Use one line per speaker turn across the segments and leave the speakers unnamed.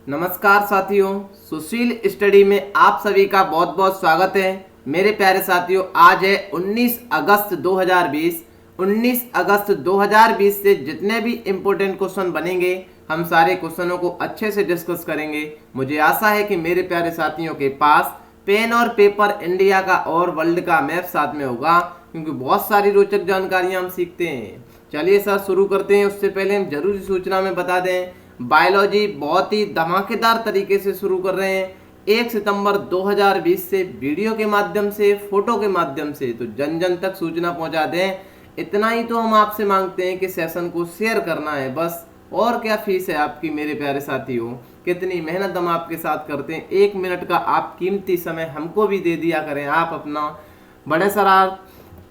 नमस्कार साथियों, सुशील स्टडी में आप सभी का बहुत बहुत स्वागत है। मेरे प्यारे साथियों, आज है 19 अगस्त 2020। 19 अगस्त 2020 से जितने भी इम्पोर्टेंट क्वेश्चन बनेंगे हम सारे क्वेश्चनों को अच्छे से डिस्कस करेंगे। मुझे आशा है कि मेरे प्यारे साथियों के पास पेन और पेपर, इंडिया का और वर्ल्ड का मैप साथ में होगा, क्योंकि बहुत सारी रोचक जानकारियां हम सीखते हैं। चलिए सर शुरू करते हैं। उससे पहले हम जरूरी सूचना में बता दें, बायोलॉजी बहुत ही धमाकेदार तरीके से शुरू कर रहे हैं। 1 सितंबर 2020 से वीडियो के माध्यम से, फोटो के माध्यम से, तो जन जन तक सूचना पहुंचा दें। इतना ही तो हम आपसे मांगते हैं कि सेशन को शेयर करना है बस। और क्या फीस है आपकी मेरे प्यारे साथियों, कितनी मेहनत हम आपके साथ करते हैं। 1 मिनट का आप कीमती समय हमको भी दे दिया करें आप अपना। बड़े सरार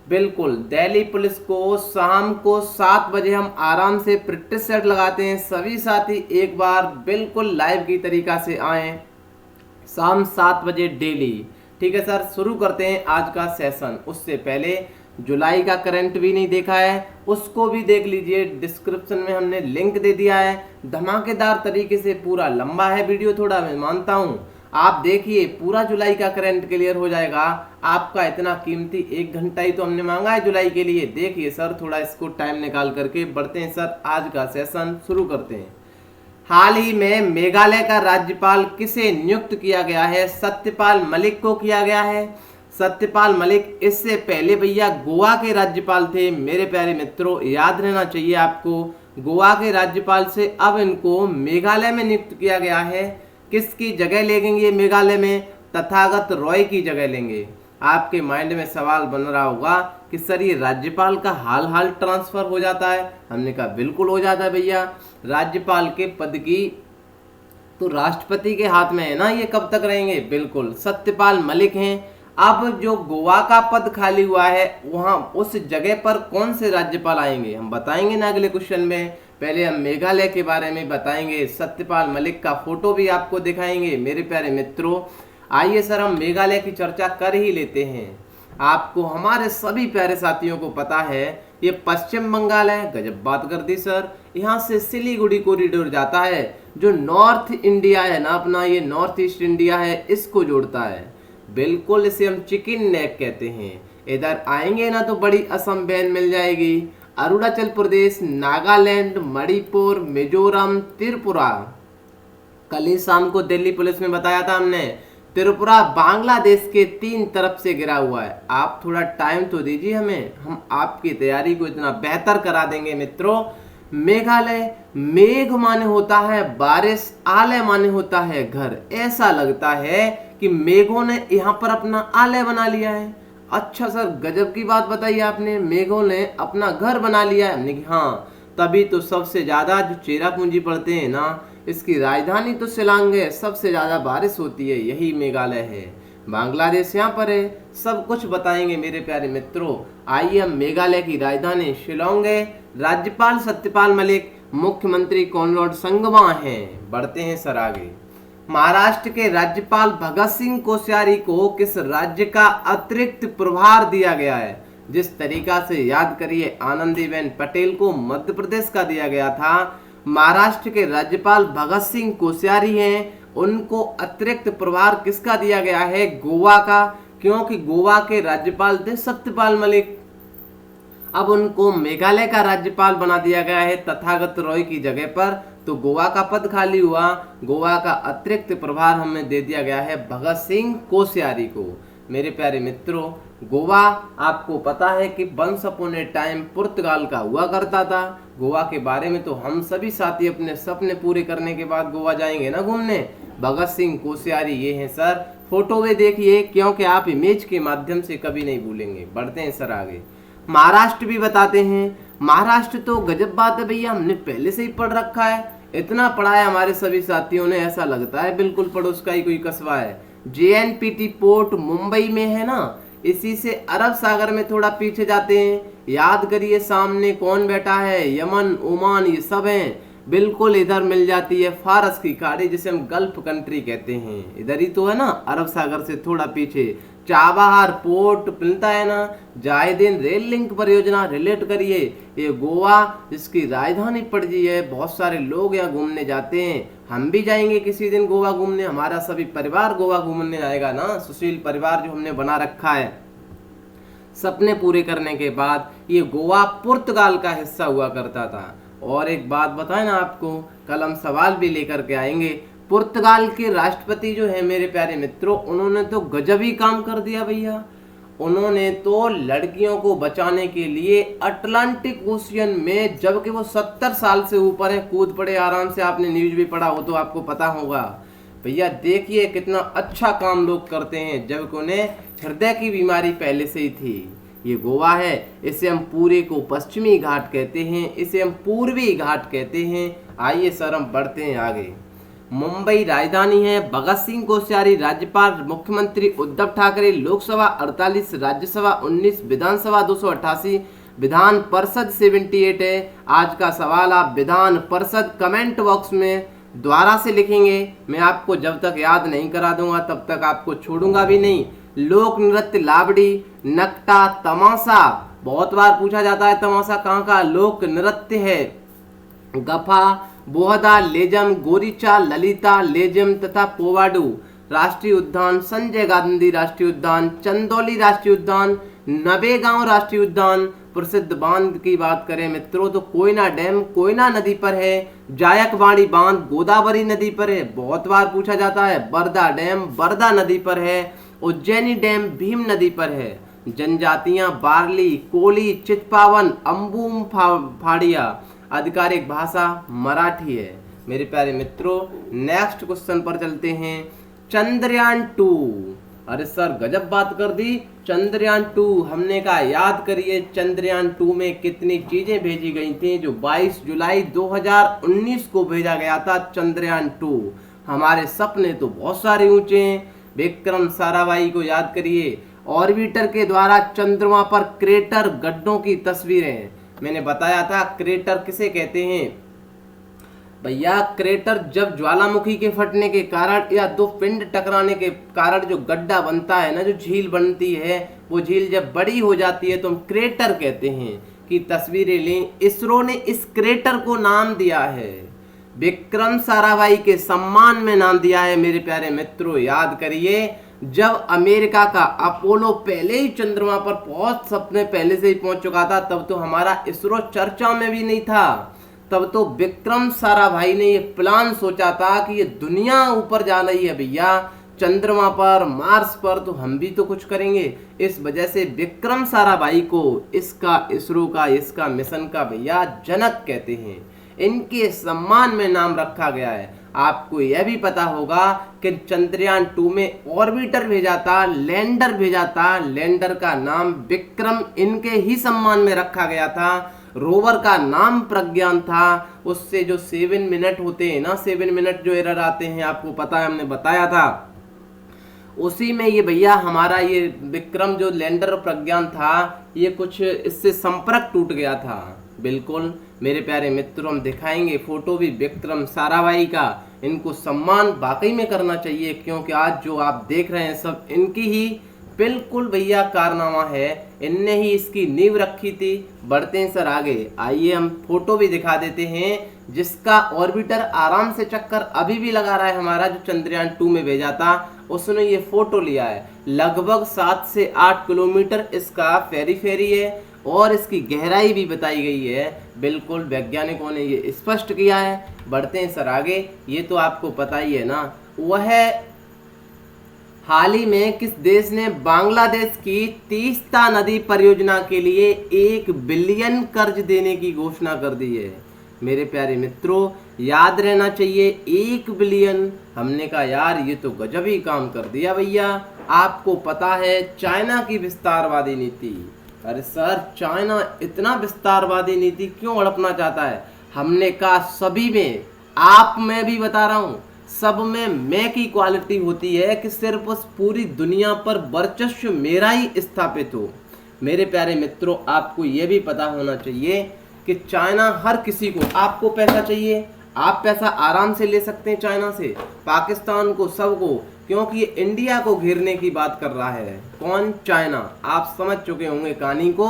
बिल्कुल, दिल्ली पुलिस को शाम को 7 बजे हम आराम से प्रैक्टिस सेट लगाते हैं। सभी साथी एक बार बिल्कुल लाइव की तरीका से आए, शाम 7 बजे डेली। ठीक है सर, शुरू करते हैं आज का सेशन। उससे पहले जुलाई का करंट भी नहीं देखा है, उसको भी देख लीजिए। डिस्क्रिप्शन में हमने लिंक दे दिया है। धमाकेदार तरीके से पूरा, लंबा है वीडियो थोड़ा, मैं मानता हूँ। आप देखिए पूरा जुलाई का करंट क्लियर हो जाएगा। आपका इतना कीमती 1 घंटा ही तो हमने मांगा है जुलाई के लिए। देखिए सर, थोड़ा इसको टाइम निकाल करके बढ़ते हैं सर, आज का सेशन शुरू करते हैं। हाल ही में मेघालय का राज्यपाल किसे नियुक्त किया गया है? सत्यपाल मलिक को किया गया है। सत्यपाल मलिक इससे पहले भैया गोवा के राज्यपाल थे। मेरे प्यारे मित्रों, याद रहना चाहिए आपको, गोवा के राज्यपाल से अब इनको मेघालय में नियुक्त किया गया है। किसकी जगह लेंगे मेघालय में? तथागत रॉय की जगह लेंगे। आपके माइंड में सवाल बन रहा होगा कि सर ये राज्यपाल का हाल हाल ट्रांसफर हो जाता है? हमने कहा बिल्कुल हो जाता है भैया। राज्यपाल के पद की तो राष्ट्रपति के हाथ में है ना, ये कब तक रहेंगे? बिल्कुल, सत्यपाल मलिक हैं। अब जो गोवा का पद खाली हुआ है, वहां उस जगह पर कौन से राज्यपाल आएंगे हम बताएंगे ना अगले क्वेश्चन में। पहले हम मेघालय के बारे में बताएंगे, सत्यपाल मलिक का फोटो भी आपको दिखाएंगे मेरे प्यारे मित्रों। आइए सर, हम मेघालय की चर्चा कर ही लेते हैं। आपको, हमारे सभी प्यारे साथियों को पता है ये पश्चिम बंगाल है। गजब बात कर दी सर। यहाँ से सिलीगुड़ी कॉरिडोर जाता है, जो नॉर्थ इंडिया है ना अपना, ये नॉर्थ ईस्ट इंडिया है, इसको जोड़ता है। बिल्कुल, इसे हम चिकन नेक कहते हैं। इधर आएंगे ना तो बड़ी असम बैन मिल जाएगी। अरुणाचल प्रदेश, नागालैंड, मणिपुर, मिजोरम, त्रिपुरा। कल ही शाम को दिल्ली पुलिस में बताया था हमने, त्रिपुरा बांग्लादेश के 3 तरफ से घिरा हुआ है। आप थोड़ा टाइम तो दीजिए हमें, हम आपकी तैयारी को इतना बेहतर करा देंगे मित्रों। मेघालय, मेघ माने होता है बारिश, आलय माने होता है घर। ऐसा लगता है कि मेघों ने यहाँ पर अपना आलय बना लिया है। अच्छा सर, गजब की बात बताई आपने, मेघों ने अपना घर बना लिया है। हमने कहा हाँ, तभी तो सबसे ज्यादा जो चेरा पूंजी पड़ते हैं ना, इसकी राजधानी तो शिलांग है, सबसे ज्यादा बारिश होती है, यही मेघालय है। बांग्लादेश यहाँ पर है। सब कुछ बताएंगे मेरे प्यारे मित्रों। आइए हम मेघालय की राजधानी शिलांग है। राज्यपाल सत्यपाल मलिक, मुख्यमंत्री कॉनराड संगमा हैं। बढ़ते हैं सर आगे। महाराष्ट्र के राज्यपाल भगत सिंह कोश्यारी को किस राज्य का अतिरिक्त प्रभार दिया गया है? जिस तरीका से, याद करिए, आनंदीबेन पटेल को मध्य प्रदेश का दिया गया था। महाराष्ट्र के राज्यपाल भगत सिंह कोश्यारी हैं, उनको अतिरिक्त प्रभार किसका दिया गया है? गोवा का, क्योंकि गोवा के राज्यपाल थे सत्यपाल मलिक। अब उनको मेघालय का राज्यपाल बना दिया गया है तथागत रॉय की जगह पर, तो गोवा का पद खाली हुआ। गोवा का अतिरिक्त प्रभार हमें दे दिया गया है भगत सिंह कोश्यारी को। मेरे प्यारे मित्रों, गोवा आपको पता है कि वंस अपॉन ए टाइम पुर्तगाल का हुआ करता था। गोवा के बारे में तो हम सभी साथी अपने सपने पूरे करने के बाद गोवा जाएंगे ना घूमने। भगत सिंह कोश्यारी ये हैं सर, फोटो में देखिए, क्योंकि आप इमेज के माध्यम से कभी नहीं भूलेंगे। बढ़ते हैं सर आगे। महाराष्ट्र भी बताते हैं। महाराष्ट्र तो गजब बात है भैया, हमने पहले से ही पढ़ रखा है। इतना पढ़ा है हमारे सभी साथियों ने, ऐसा लगता है बिल्कुल पड़ोस का ही कोई कस्बा है। JNPT पोर्ट मुंबई में है ना, इसी से अरब सागर में थोड़ा पीछे जाते हैं। याद करिए सामने कौन बैठा है? यमन, ओमान, ये सब हैं। बिल्कुल इधर मिल जाती है फारस की खाड़ी, जिसे हम गल्फ कंट्री कहते हैं। इधर ही तो है ना, अरब सागर से थोड़ा पीछे। चाबहार पोर्ट मिलता है ना। जायदीन रेल लिंक परियोजना रिलेट करिए, ये गोवा जिसकी राजधानी पणजी है, बहुत सारे लोग यहाँ घूमने जाते हैं। हम भी जाएंगे किसी दिन गोवा घूमने, हमारा सभी परिवार गोवा घूमने जाएगा ना। सुशील परिवार जो हमने बना रखा है, सपने पूरे करने के बाद ये गोवा पुर्तगाल का हिस्सा हुआ करता था। और एक बात बताएं ना आपको, कल हम सवाल भी लेकर के आएंगे। पुर्तगाल के राष्ट्रपति जो है मेरे प्यारे मित्रों, उन्होंने तो गजब ही काम कर दिया भैया। उन्होंने तो लड़कियों को बचाने के लिए अटलांटिक ओशियन में, जबकि वो 70 साल से ऊपर है, कूद पड़े आराम से। आपने न्यूज भी पढ़ा हो तो आपको पता होगा भैया। देखिए कितना अच्छा काम लोग करते हैं, जबकि उन्हें हृदय की बीमारी पहले से ही थी। ये गोवा है, इसे हम पूरे को पश्चिमी घाट कहते हैं, इसे हम पूर्वी घाट कहते हैं। आइए सर हम बढ़ते हैं आगे। मुंबई राजधानी है, भगत सिंह कोश्यारी राज्यपाल, मुख्यमंत्री उद्धव ठाकरे, लोकसभा 48, राज्यसभा 19, विधानसभा 288, विधान परिषद 78 है। आज का सवाल आप विधान परिषद कमेंट बॉक्स में द्वारा से लिखेंगे। मैं आपको जब तक याद नहीं करा दूंगा तब तक आपको छोड़ूंगा भी नहीं। लोक नृत्य लावड़ी, नकटा, तमाशा, बहुत बार पूछा जाता है तमाशा कहाँ का लोक नृत्य है। गफा, बोहदा, लेजम, गोरीचा, ललिता, लेजम तथा पोवाडू। राष्ट्रीय उद्यान संजय गांधी राष्ट्रीय उद्यान, चंदौली राष्ट्रीय उद्यान, नवेगांव राष्ट्रीय उद्यान। प्रसिद्ध बांध की बात करें मित्रों तो कोयना डैम कोयना नदी पर है। जायकवाड़ी बांध गोदावरी नदी पर है, बहुत बार पूछा जाता है। बरदा डैम बरदा नदी पर है। उज्जैनी डैम भीम नदी पर है। जनजातियां बारली, कोली, चितपावन, अम्बुम फाड़िया। आधिकारिक भाषा मराठी है। मेरे प्यारे मित्रों नेक्स्ट क्वेश्चन पर चलते हैं। चंद्रयान 2, अरे सर गजब बात कर दी। चंद्रयान 2 हमने कहा याद करिए चंद्रयान 2 में कितनी चीजें भेजी गई थी। जो 22 जुलाई 2019 को भेजा गया था चंद्रयान 2। हमारे सपने तो बहुत सारे ऊंचे हैं। विक्रम साराभाई को याद करिए। ऑर्बिटर के द्वारा चंद्रमा पर क्रेटर गड्ढों की तस्वीरें। मैंने बताया था क्रेटर किसे कहते हैं भैया। क्रेटर जब ज्वालामुखी के फटने के कारण या दो पिंड टकराने के कारण जो गड्ढा बनता है ना, जो झील बनती है, वो झील जब बड़ी हो जाती है तो हम क्रेटर कहते हैं कि तस्वीरें लें। इसरो ने इस क्रेटर को नाम दिया है, विक्रम साराभाई के सम्मान में नाम दिया है। मेरे प्यारे मित्रों याद करिए, जब अमेरिका का अपोलो पहले ही चंद्रमा पर बहुत सपने पहले से ही पहुंच चुका था, तब तो हमारा इसरो चर्चा में भी नहीं था। तब तो विक्रम साराभाई ने ये प्लान सोचा था कि ये दुनिया ऊपर जा रही है भैया, चंद्रमा पर, मार्स पर, तो हम भी तो कुछ करेंगे। इस वजह से विक्रम साराभाई को इसका इसरो का इसका मिशन का भैया जनक कहते हैं। इनके सम्मान में नाम रखा गया है। आपको यह भी पता होगा कि चंद्रयान 2 में ऑर्बिटर भेजा था, लैंडर भेजा था। लैंडर का नाम विक्रम इनके ही सम्मान में रखा गया था। रोवर का नाम प्रज्ञान था। उससे जो 7 मिनट होते हैं ना, 7 मिनट जो एरर आते हैं, आपको पता है, हमने बताया था। उसी में ये भैया हमारा ये विक्रम जो लैंडर प्रज्ञान था, ये कुछ इससे संपर्क टूट गया था। बिल्कुल मेरे प्यारे मित्रों, हम दिखाएंगे फोटो भी विक्रम साराभाई का। इनको सम्मान वाकई में करना चाहिए, क्योंकि आज जो आप देख रहे हैं सब इनकी ही बिल्कुल भैया कारनामा है। इनने ही इसकी नींव रखी थी। बढ़ते हैं सर आगे। आइए हम फोटो भी दिखा देते हैं, जिसका ऑर्बिटर आराम से चक्कर अभी भी लगा रहा है। हमारा जो चंद्रयान 2 में भेजा था उसने ये फोटो लिया है। लगभग 7 से 8 किलोमीटर इसका फेरी है और इसकी गहराई भी बताई गई है। बिल्कुल वैज्ञानिकों ने ये स्पष्ट किया है। बढ़ते हैं सर आगे। ये तो आपको पता ही है ना। वह हाल ही में किस देश ने बांग्लादेश की तीस्ता नदी परियोजना के लिए 1 बिलियन कर्ज देने की घोषणा कर दी है। मेरे प्यारे मित्रों याद रहना चाहिए 1 बिलियन। हमने कहा यार ये तो गजब ही काम कर दिया भैया। आपको पता है चाइना की विस्तारवादी नीति। अरे सर चाइना इतना विस्तारवादी नीति क्यों हड़पना चाहता है? हमने कहा सभी में, आप में भी बता रहा हूं, सब में मैं की क्वालिटी होती है कि सिर्फ उस पूरी दुनिया पर वर्चस्व मेरा ही स्थापित हो। मेरे प्यारे मित्रों आपको यह भी पता होना चाहिए कि चाइना हर किसी को, आपको पैसा चाहिए, आप पैसा आराम से ले सकते हैं चाइना से, पाकिस्तान को, सबको, क्योंकि ये इंडिया को घेरने की बात कर रहा है। कौन? चाइना। आप समझ चुके होंगे कहानी को।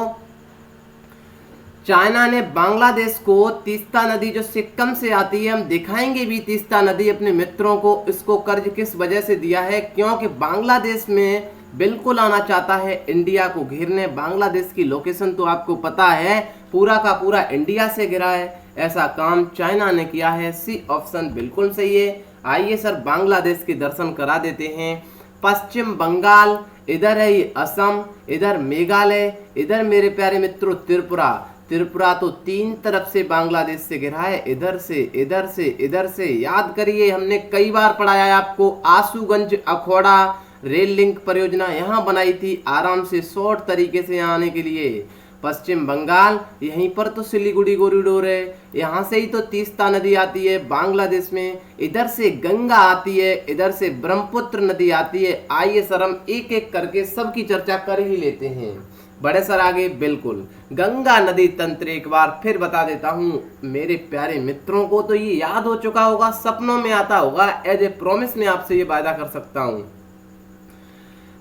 चाइना ने बांग्लादेश को तीस्ता नदी जो सिक्किम से आती है, हम दिखाएंगे भी तीस्ता नदी अपने मित्रों को, इसको कर्ज किस वजह से दिया है, क्योंकि बांग्लादेश में बिल्कुल आना चाहता है इंडिया को घेरने। बांग्लादेश की लोकेशन तो आपको पता है, पूरा का पूरा इंडिया से घिरा है। ऐसा काम चाइना ने किया है। सी ऑप्शन बिल्कुल सही है। आइए सर बांग्लादेश के दर्शन करा देते हैं। पश्चिम बंगाल, इधर है ये असम, इधर मेघालय, इधर मेरे प्यारे मित्रों त्रिपुरा। त्रिपुरा तो तीन तरफ से बांग्लादेश से घिरा है, इधर से, इधर से, इधर से। याद करिए, हमने कई बार पढ़ाया है आपको। आशुगंज अखौड़ा रेल लिंक परियोजना यहाँ बनाई थी, आराम से शॉर्ट तरीके से यहाँ आने के लिए। पश्चिम बंगाल, यहीं पर तो सिलीगुड़ी कॉरिडोर है, यहाँ से ही तो तीस्ता नदी आती है बांग्लादेश में। इधर से गंगा आती है, इधर से ब्रह्मपुत्र नदी आती है। आइए सर हम एक एक करके सबकी चर्चा कर ही लेते हैं। बड़े सर आगे, बिल्कुल गंगा नदी तंत्र एक बार फिर बता देता हूँ मेरे प्यारे मित्रों को, तो ये याद हो चुका होगा, सपनों में आता होगा। एज ए प्रॉमिस में आपसे ये वादा कर सकता हूँ।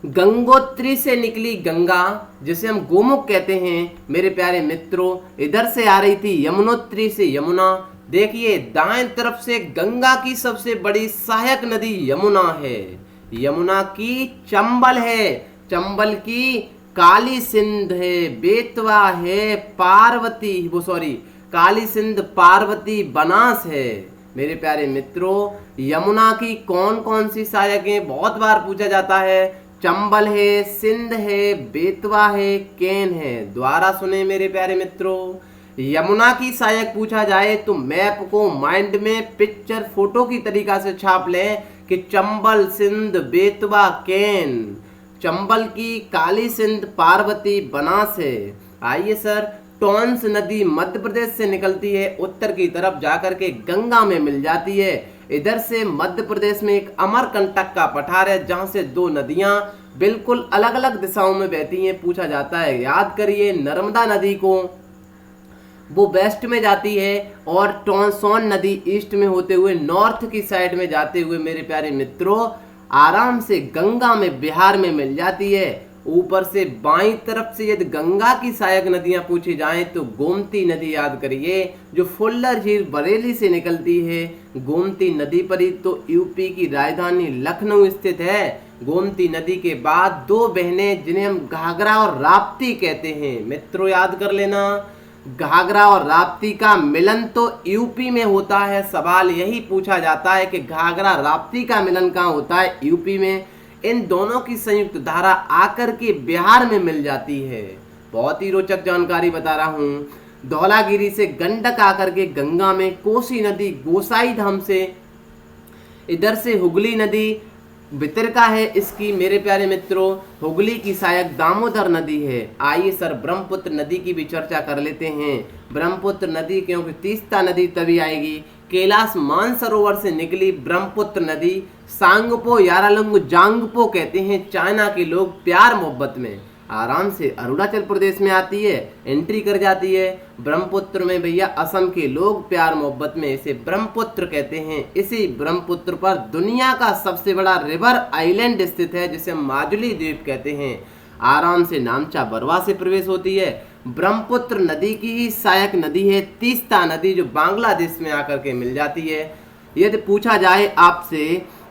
गंगोत्री से निकली गंगा, जिसे हम गोमुख कहते हैं मेरे प्यारे मित्रों, इधर से आ रही थी यमुनोत्री से यमुना। देखिए दाएं तरफ से गंगा की सबसे बड़ी सहायक नदी यमुना है, यमुना की चंबल है, चंबल की काली सिंध है, बेतवा है, पार्वती काली सिंध, पार्वती, बनास है। मेरे प्यारे मित्रों यमुना की कौन कौन सी सहायक है, बहुत बार पूछा जाता है। चंबल है, सिंध है, बेतवा है, केन है। द्वारा सुने मेरे प्यारे मित्रों, यमुना की सहायक पूछा जाए तो मैप को माइंड में पिक्चर फोटो की तरीका से छाप लें कि चंबल, सिंध, बेतवा, केन। चंबल की काली सिंध, पार्वती, बनास है। आइए सर, टॉन्स नदी मध्य प्रदेश से निकलती है, उत्तर की तरफ जाकर के गंगा में मिल जाती है। इधर से मध्य प्रदेश में एक अमरकंटक का पठार है, जहां से दो नदियां बिल्कुल अलग अलग दिशाओं में बहती हैं। पूछा जाता है, याद करिए, नर्मदा नदी को वो वेस्ट में जाती है और सोन नदी ईस्ट में होते हुए नॉर्थ की साइड में जाते हुए मेरे प्यारे मित्रों आराम से गंगा में बिहार में मिल जाती है। ऊपर से बाईं तरफ से यदि गंगा की सहायक नदियां पूछी जाएं तो गोमती नदी याद करिए, जो फुल्लर झील बरेली से निकलती है। गोमती नदी पर ही तो यूपी की राजधानी लखनऊ स्थित है। गोमती नदी के बाद दो बहनें जिन्हें हम घाघरा और राप्ती कहते हैं, मित्रों याद कर लेना। घाघरा और राप्ती का मिलन तो यूपी में होता है। सवाल यही पूछा जाता है कि घाघरा राप्ती का मिलन कहाँ होता है, यूपी में। इन दोनों की संयुक्त धारा आकर के बिहार में मिल जाती है। बहुत ही रोचक जानकारी बता रहा हूँ। धौलागिरी से गंडक आकर के गंगा में, कोसी नदी गोसाई धाम से, इधर से हुगली नदी वितरका है इसकी मेरे प्यारे मित्रों। हुगली की सहायक दामोदर नदी है। आइए सर ब्रह्मपुत्र नदी की भी चर्चा कर लेते हैं। ब्रह्मपुत्र नदी, क्योंकि तीस्ता नदी तभी आएगी। कैलाश मानसरोवर से निकली ब्रह्मपुत्र नदी, सांगपो यारालंग जांगपो कहते हैं चाइना के लोग प्यार मोहब्बत में। आराम से अरुणाचल प्रदेश में आती है, एंट्री कर जाती है। ब्रह्मपुत्र में भैया असम के लोग प्यार मोहब्बत में इसे ब्रह्मपुत्र कहते हैं। इसी ब्रह्मपुत्र पर दुनिया का सबसे बड़ा रिवर आइलैंड स्थित है, जिसे माजुली द्वीप कहते हैं। आराम से नामचा बरवा से प्रवेश होती है। ब्रह्मपुत्र नदी की ही सहायक नदी है तीस्ता नदी, जो बांग्लादेश में आकर के मिल जाती है। यदि पूछा जाए आपसे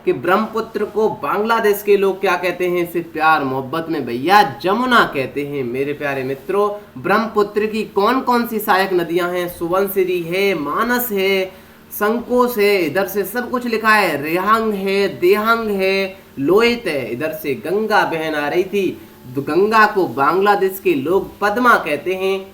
कि ब्रह्मपुत्र को बांग्लादेश के लोग क्या कहते हैं, इसे प्यार मोहब्बत में भैया जमुना कहते हैं मेरे प्यारे मित्रों। ब्रह्मपुत्र की कौन कौन सी सहायक नदियां हैं, सुबनसिरी है, मानस है, संकोच है, इधर से सब कुछ लिखा है, रेहांग है, देहांग है, लोहित है। इधर से गंगा बहन आ रही थी, तो गंगा को बांग्लादेश के लोग पद्मा कहते हैं।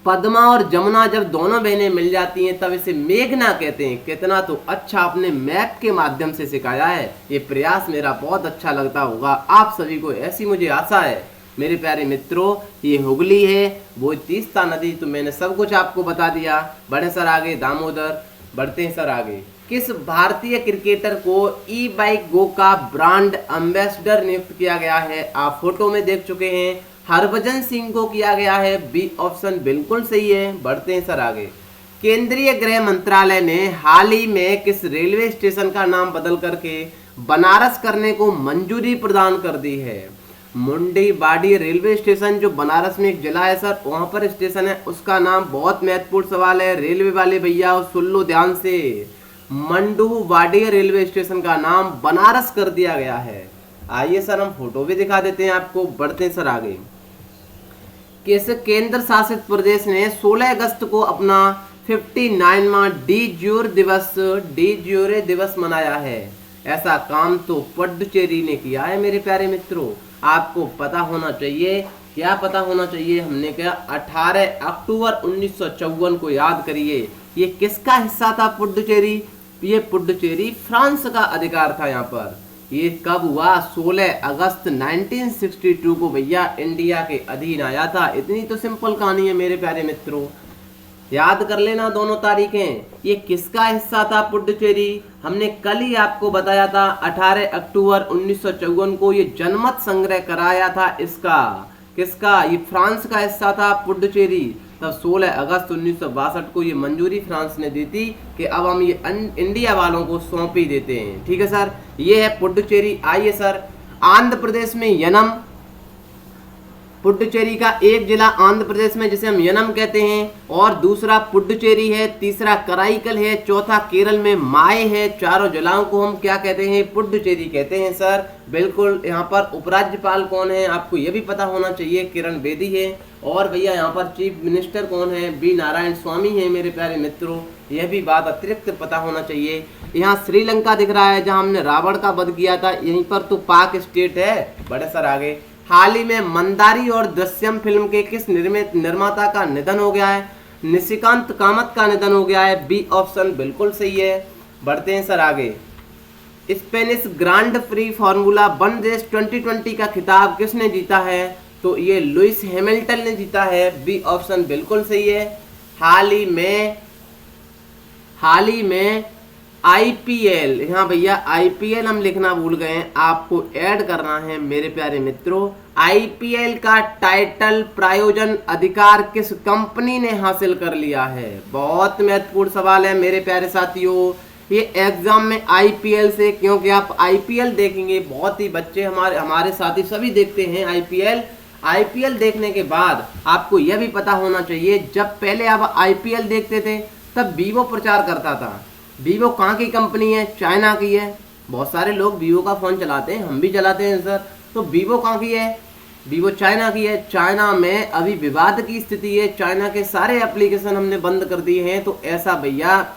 पद्मा और जमुना जब दोनों बहनें मिल जाती हैं तब इसे मेघना कहते हैं। कितना तो अच्छा अपने मैप के माध्यम से सिखाया है। ये प्रयास मेरा बहुत अच्छा लगता होगा आप सभी को, ऐसी मुझे आशा है मेरे प्यारे मित्रों। ये हुगली है, वो तीस्ता नदी, तो मैंने सब कुछ आपको बता दिया। बढ़े सर आगे, दामोदर, बढ़ते हैं सर आगे। किस भारतीय क्रिकेटर को ई बाइक गो का ब्रांड एम्बेसडर नियुक्त किया गया है, आप फोटो में देख चुके हैं। हरभजन सिंह को किया गया है, बी ऑप्शन बिल्कुल सही है। बढ़ते हैं सर आगे। केंद्रीय गृह मंत्रालय ने हाल ही में किस रेलवे स्टेशन का नाम बदल करके बनारस करने को मंजूरी प्रदान कर दी है। मुंडीबाड़ी रेलवे स्टेशन जो बनारस में एक जिला है सर, वहां पर स्टेशन है, उसका नाम, बहुत महत्वपूर्ण सवाल है रेलवे वाले भैया, सुन लो ध्यान से, मंडूबाड़ी रेलवे स्टेशन का नाम बनारस कर दिया गया है। आइए सर हम फोटो भी दिखा देते हैं आपको, बढ़ते हैं सर आगे। किस केंद्र शासित प्रदेश ने 16 अगस्त को अपना 59वां डी ज्यूरे दिवस मनाया है? ऐसा काम तो पुडुचेरी ने किया है मेरे प्यारे मित्रों। आपको पता होना चाहिए, क्या पता होना चाहिए, हमने क्या 18 अक्टूबर 1954 को याद करिए। ये किसका हिस्सा था पुडुचेरी? ये पुडुचेरी फ्रांस का अधिकार था यहाँ पर। ये कब हुआ? 16 अगस्त 1962 को भैया इंडिया के अधीन आया था। इतनी तो सिंपल कहानी है मेरे प्यारे मित्रों, याद कर लेना दोनों तारीखें। ये किसका हिस्सा था पुडुचेरी? हमने कल ही आपको बताया था 18 अक्टूबर 1954 को ये जनमत संग्रह कराया था इसका। किसका? ये फ्रांस का हिस्सा था पुडुचेरी। तब 16 अगस्त 1962 को ये मंजूरी फ्रांस ने दी थी कि अब हम ये इंडिया वालों को सौंप ही देते हैं। ठीक है सर, ये है पुडुचेरी। आइए सर, आंध्र प्रदेश में यनम, पुडुचेरी का एक जिला आंध्र प्रदेश में जिसे हम यनम कहते हैं, और दूसरा पुडुचेरी है, तीसरा कराईकल है, चौथा केरल में माए है। चारों जिलाओं को हम क्या कहते हैं? पुडुचेरी कहते हैं सर। बिल्कुल। यहाँ पर उपराज्यपाल कौन है आपको यह भी पता होना चाहिए, किरण बेदी है। और भैया यहाँ पर चीफ मिनिस्टर कौन है? बी नारायण स्वामी है मेरे प्यारे मित्रों, यह भी बात अतिरिक्त पता होना चाहिए। यहाँ श्रीलंका दिख रहा है जहाँ हमने रावण का वध किया था, यहीं पर तो पाक स्टेट है। बड़े सर आगे, हाल ही में मंदारी और दृश्यम फिल्म के किस निर्माता का निधन हो गया है? निशिकांत कामत का निधन हो गया है। बी ऑप्शन बिल्कुल सही है। बढ़ते हैं सर आगे। Spanish Grand Prix formula 1 race 2020 का खिताब किसने जीता है? तो ये लुइस हैमिल्टन ने जीता है। बी ऑप्शन बिल्कुल सही है। हाल ही में आईपीएल, यहाँ भैया आईपीएल हम लिखना भूल गए हैं, आपको ऐड करना है मेरे प्यारे मित्रों। आईपीएल का टाइटल प्रायोजन अधिकार किस कंपनी ने हासिल कर लिया है? बहुत महत्वपूर्ण सवाल है मेरे प्यारे साथियों, ये एग्जाम में आईपीएल से, क्योंकि आप आईपीएल देखेंगे, बहुत ही बच्चे हमारे साथी सभी देखते हैं आईपीएल देखने के बाद आपको यह भी पता होना चाहिए, जब पहले आप आईपीएल देखते थे तब वीवो प्रचार करता था। वीवो कहाँ की कंपनी है? चाइना की है। बहुत सारे लोग वीवो का फ़ोन चलाते हैं, हम भी चलाते हैं सर। तो वीवो कहाँ की है? वीवो चाइना की है। चाइना में अभी विवाद की स्थिति है, चाइना के सारे एप्लीकेशन हमने बंद कर दिए हैं। तो ऐसा भैया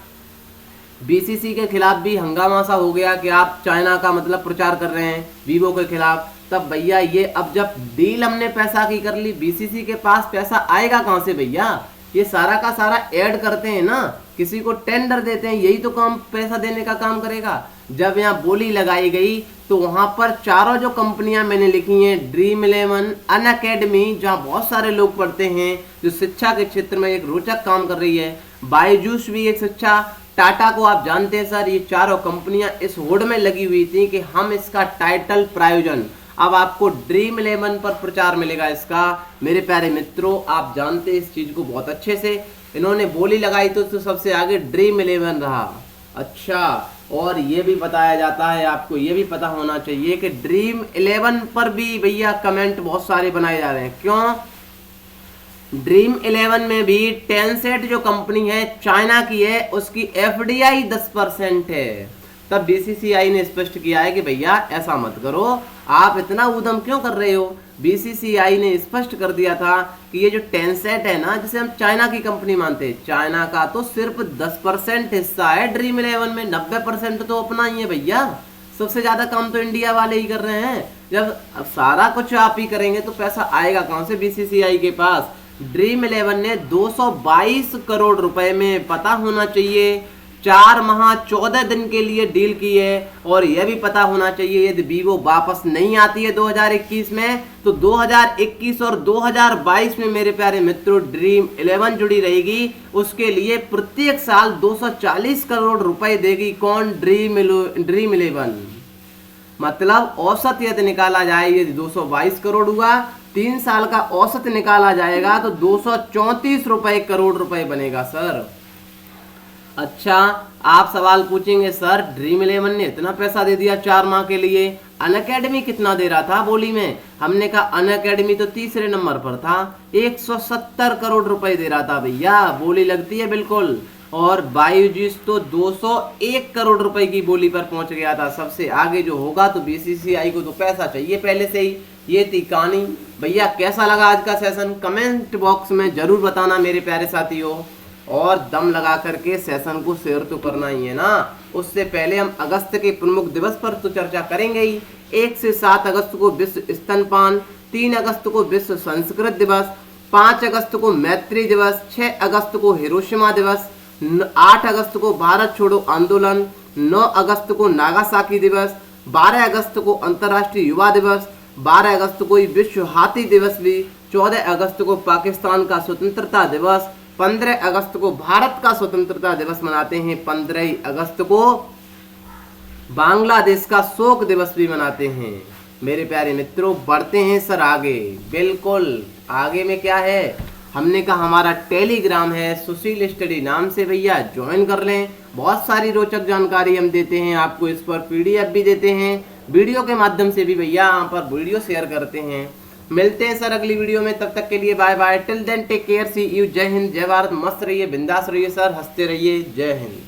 बीसीसी के खिलाफ भी हंगामा सा हो गया कि आप चाइना का मतलब प्रचार कर रहे हैं वीवो के खिलाफ। तब भैया ये अब जब डील हमने पैसा की कर ली, बीसीसी के पास पैसा आएगा कहाँ से भैया? ये सारा का सारा ऐड करते हैं ना, किसी को टेंडर देते हैं, यही तो काम पैसा देने का काम करेगा। जब यहाँ बोली लगाई गई तो वहां पर चारों जो कंपनियां मैंने लिखी हैं, ड्रीम 11, अनअकैडमी जहाँ बहुत सारे लोग पढ़ते हैं, जो शिक्षा के क्षेत्र में एक रोचक काम कर रही है, बायजूस भी एक शिक्षा, टाटा को आप जानते हैं सर, ये चारों कंपनियां इस होड़ में लगी हुई थी कि हम इसका टाइटल प्रायोजन, अब आपको ड्रीम 11 पर प्रचार मिलेगा इसका। मेरे प्यारे मित्रों, आप जानते हैं इस चीज को बहुत अच्छे से, इन्होंने बोली लगाई तो सबसे आगे ड्रीम 11 रहा। अच्छा, और ये भी बताया जाता है, आपको ये भी पता होना चाहिए कि ड्रीम 11 पर भी भैया कमेंट बहुत सारे बनाए जा रहे हैं। क्यों? ड्रीम 11 में भी टेंसेंट जो कंपनी है चाइना की है, उसकी एफडीआई 10% है। तब बीसीसीआई ने स्पष्ट किया है कि भैया ऐसा मत करो, आप इतना उद्यम क्यों कर रहे हो। बीसीसीआई ने स्पष्ट कर दिया था कि ये जो टेंसेंट है ना, जिसे हम चाइना की कंपनी मानते हैं, चाइना का तो सिर्फ 10% हिस्सा है ड्रीम 11 में, 90% तो अपना ही है भैया। सबसे ज्यादा काम तो इंडिया वाले ही कर रहे हैं। जब सारा कुछ आप ही करेंगे तो पैसा आएगा कहां से बीसीसीआई के पास। ड्रीम 11 ने 222 करोड़ रुपए में, पता होना चाहिए, 4 माह 14 दिन के लिए डील की है। और यह भी पता होना चाहिए, यदि वीवो वापस नहीं आती है 2021 में, तो 2021 और 2022 में मेरे प्यारे मित्रों ड्रीम 11 जुड़ी रहेगी। उसके लिए प्रत्येक साल 240 करोड़ रुपए देगी कौन? ड्रीम 11। मतलब औसत यदि निकाला जाए, यदि 222 करोड़ हुआ, 3 साल का औसत निकाला जाएगा तो 234 करोड़ रुपए बनेगा सर। अच्छा, आप सवाल पूछेंगे सर ड्रीम 11 ने इतना पैसा दे दिया 4 माह के लिए, अनअकैडमी कितना दे रहा था बोली में? हमने कहा अनअकैडमी तो तीसरे नंबर पर था, 170 करोड़ रुपए दे रहा था भैया, बोली लगती है बिल्कुल। और बायोजिस तो 201 करोड़ रुपए की बोली पर पहुंच गया था, सबसे आगे जो होगा। तो बीसीसीआई को तो पैसा चाहिए पहले से ही। ये थी कहानी भैया। कैसा लगा आज का सेशन कमेंट बॉक्स में जरूर बताना मेरे प्यारे साथियों, और दम लगा करके सेशन को शेयर तो करना ही है ना। उससे पहले हम अगस्त के प्रमुख दिवस पर तो चर्चा करेंगे ही। 1 से 7 अगस्त को विश्व स्तनपान, 3 अगस्त को विश्व संस्कृत दिवस, 5 अगस्त को मैत्री दिवस, 6 अगस्त को हिरोशिमा दिवस, 8 अगस्त को भारत छोड़ो आंदोलन, 9 अगस्त को नागासाकी दिवस, 12 अगस्त को अंतर्राष्ट्रीय युवा दिवस, 12 अगस्त को विश्व हाथी दिवस भी, 14 अगस्त को पाकिस्तान का स्वतंत्रता दिवस, 15 अगस्त को भारत का स्वतंत्रता दिवस मनाते हैं, 15 अगस्त को बांग्लादेश का शोक दिवस भी मनाते हैं। मेरे प्यारे मित्रों बढ़ते हैं सर आगे। बिल्कुल आगे में क्या है, हमने कहा हमारा टेलीग्राम है सुशील स्टडी नाम से, भैया ज्वाइन कर लें। बहुत सारी रोचक जानकारी हम देते हैं आपको, इस पर पीडीएफ भी देते हैं, वीडियो के माध्यम से भी भैया यहाँ पर वीडियो शेयर करते हैं। मिलते हैं सर अगली वीडियो में, तब तक के लिए bye bye, till then take care, see you, जय हिंद, जय भारत, मस्त रहिए, बिंदास रहिए सर, हंसते रहिए, जय हिंद।